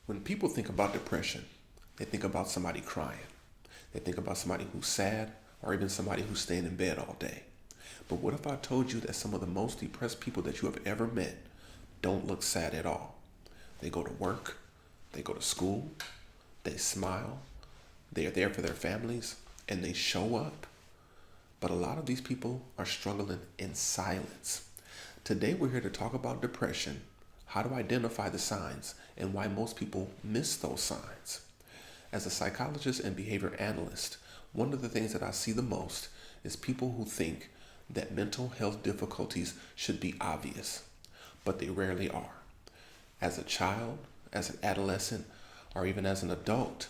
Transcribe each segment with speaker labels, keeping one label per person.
Speaker 1: When people think about depression, they think about somebody crying. They think about somebody who's sad or even somebody who's staying in bed all day. But what if I told you that some of the most depressed people that you have ever met don't look sad at all? They go to work, they go to school, they smile, they are there for their families, and they show up. But a lot of these people are struggling in silence. Today we're here to talk about depression, how to identify the signs, and why most people miss those signs. As a psychologist and behavior analyst, one of the things that I see the most is people who think that mental health difficulties should be obvious, but they rarely are. As a child, as an adolescent, or even as an adult,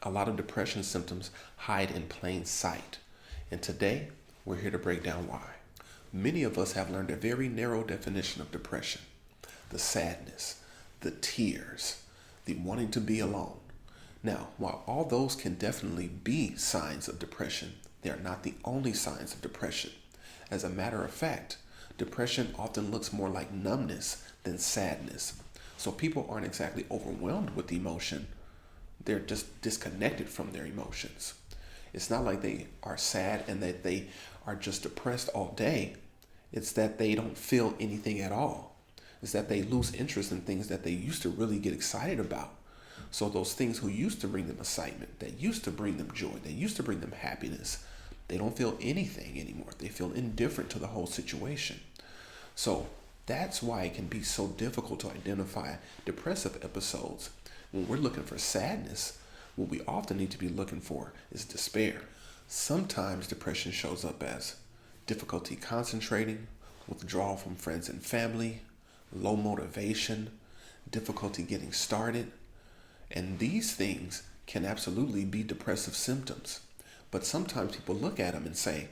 Speaker 1: a lot of depression symptoms hide in plain sight. And today, we're here to break down why. Many of us have learned a very narrow definition of depression: the sadness, the tears, the wanting to be alone. Now, while all those can definitely be signs of depression, they are not the only signs of depression. As a matter of fact, depression often looks more like numbness than sadness. So people aren't exactly overwhelmed with emotion, they're just disconnected from their emotions. It's not like they are sad and that they are just depressed all day. It's that they don't feel anything at all. It's that they lose interest in things that they used to really get excited about. So those things who used to bring them excitement, that used to bring them joy, that used to bring them happiness, they don't feel anything anymore. They feel indifferent to the whole situation. So that's why it can be so difficult to identify depressive episodes. When we're looking for sadness, what we often need to be looking for is despair. Sometimes depression shows up as difficulty concentrating, withdrawal from friends and family, low motivation, difficulty getting started. And these things can absolutely be depressive symptoms. But sometimes people look at them and say,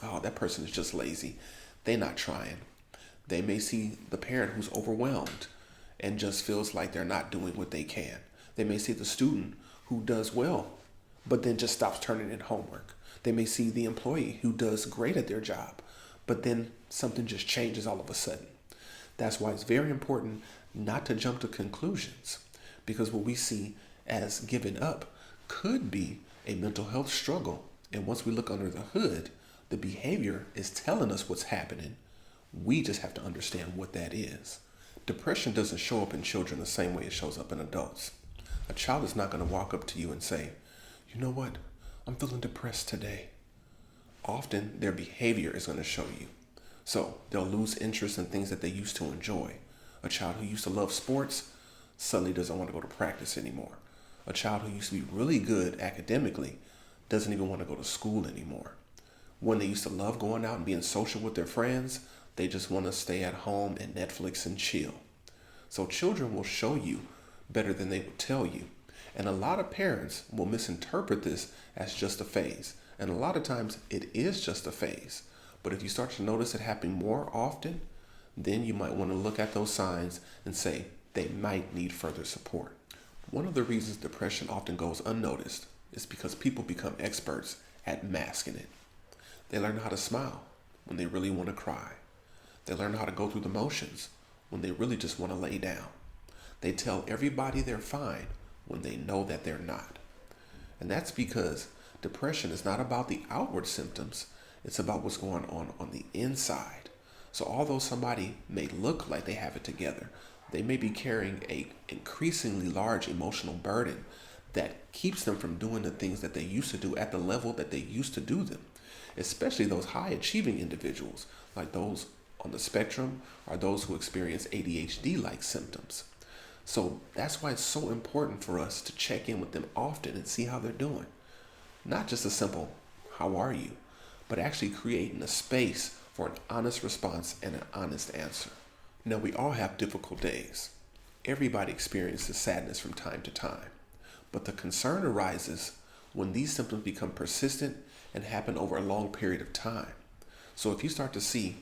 Speaker 1: oh, that person is just lazy. They're not trying. They may see the parent who's overwhelmed and just feels like they're not doing what they can. They may see the student who does well, but then just stops turning in homework. They may see the employee who does great at their job, but then something just changes all of a sudden. That's why it's very important not to jump to conclusions, because what we see as giving up could be a mental health struggle. And once we look under the hood, the behavior is telling us what's happening. We just have to understand what that is. Depression doesn't show up in children the same way it shows up in adults. A child is not going to walk up to you and say, you know what, I'm feeling depressed today. Often their behavior is going to show you. So they'll lose interest in things that they used to enjoy. A child who used to love sports suddenly doesn't want to go to practice anymore. A child who used to be really good academically doesn't even want to go to school anymore. When they used to love going out and being social with their friends, they just want to stay at home and Netflix and chill. So children will show you better than they will tell you. And a lot of parents will misinterpret this as just a phase. And a lot of times it is just a phase. But if you start to notice it happening more often, then you might want to look at those signs and say they might need further support. One of the reasons depression often goes unnoticed is because people become experts at masking it. They learn how to smile when they really want to cry. They learn how to go through the motions when they really just want to lay down. They tell everybody they're fine when they know that they're not. And that's because depression is not about the outward symptoms, it's about what's going on the inside. So although somebody may look like they have it together, they may be carrying an increasingly large emotional burden that keeps them from doing the things that they used to do at the level that they used to do them. Especially those high achieving individuals, like those on the spectrum or those who experience ADHD-like symptoms. So that's why it's so important for us to check in with them often and see how they're doing. Not just a simple, how are you? But actually creating a space for an honest response and an honest answer. Now, we all have difficult days. Everybody experiences sadness from time to time. But the concern arises when these symptoms become persistent and happen over a long period of time. So if you start to see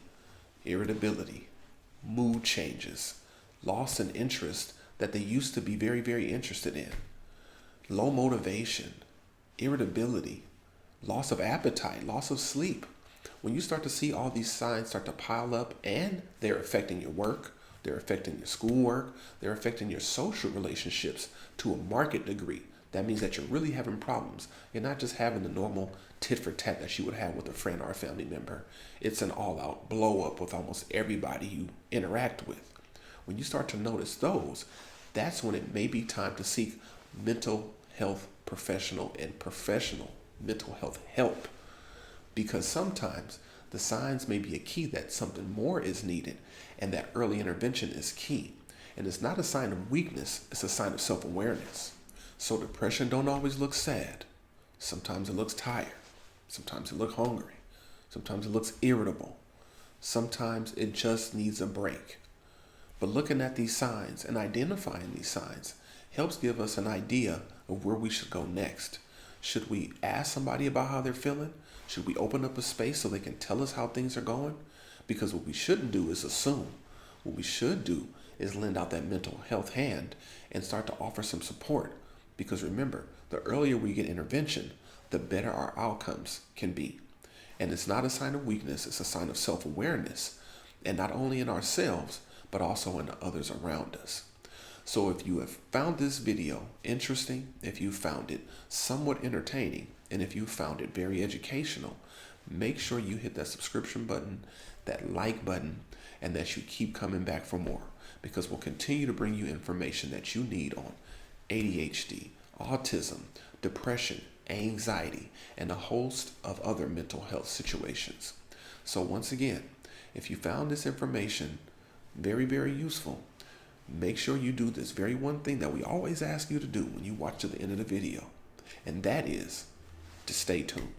Speaker 1: irritability, mood changes, loss in interest that they used to be very, very interested in, low motivation, irritability, loss of appetite, loss of sleep. When you start to see all these signs start to pile up and they're affecting your work They're affecting your schoolwork. They're affecting your social relationships to a marked degree. That means that you're really having problems. You're not just having the normal tit for tat that you would have with a friend or a family member. It's an all out blow up with almost everybody you interact with. When you start to notice those, that's when it may be time to seek mental health professional and professional mental health help. Because sometimes the signs may be a key that something more is needed and that early intervention is key. And it's not a sign of weakness, it's a sign of self-awareness. So depression don't always look sad. Sometimes it looks tired. Sometimes it looks hungry. Sometimes it looks irritable. Sometimes it just needs a break. But looking at these signs and identifying these signs helps give us an idea of where we should go next. Should we ask somebody about how they're feeling? Should we open up a space so they can tell us how things are going? Because what we shouldn't do is assume. What we should do is lend out that mental health hand and start to offer some support. Because remember, the earlier we get intervention, the better our outcomes can be. And it's not a sign of weakness, it's a sign of self-awareness. And not only in ourselves, but also in the others around us. So if you have found this video interesting, if you found it somewhat entertaining, and if you found it very educational, make sure you hit that subscription button, that like button, and that you keep coming back for more, because we'll continue to bring you information that you need on ADHD, autism, depression, anxiety, and a host of other mental health situations. So once again, if you found this information very, very useful, make sure you do this very one thing that we always ask you to do when you watch to the end of the video, and that is to stay tuned.